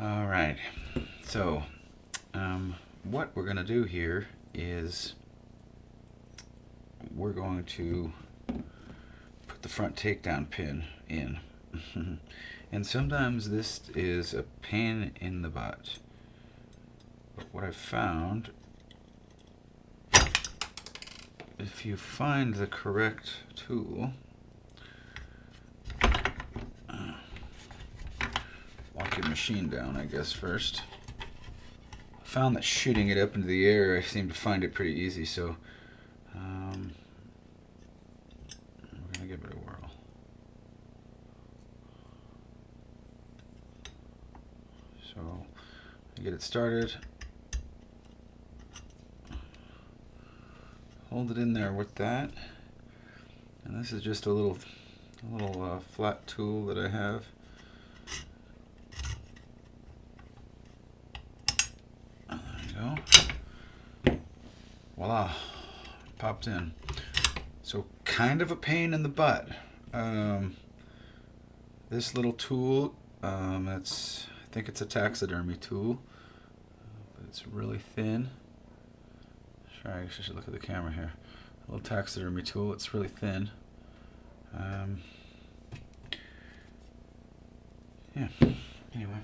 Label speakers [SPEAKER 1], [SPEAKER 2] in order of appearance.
[SPEAKER 1] All right, so what we're going to do here is we're going to put the front takedown pin in. And sometimes this is a pain in the butt. But what I've found, if you find the correct tool, lock your machine down, I guess, first. I found that shooting it up into the air, I seem to find it pretty easy, so we're going to give it a whirl. So, get it started. Hold it in there with that. And this is just a little flat tool that I have. There you go. Voila, popped in. So kind of a pain in the butt. This little tool, I think it's a taxidermy tool, but it's really thin. Sorry, I guess I should look at the camera here. A little taxidermy tool, it's really thin. Yeah, anyway.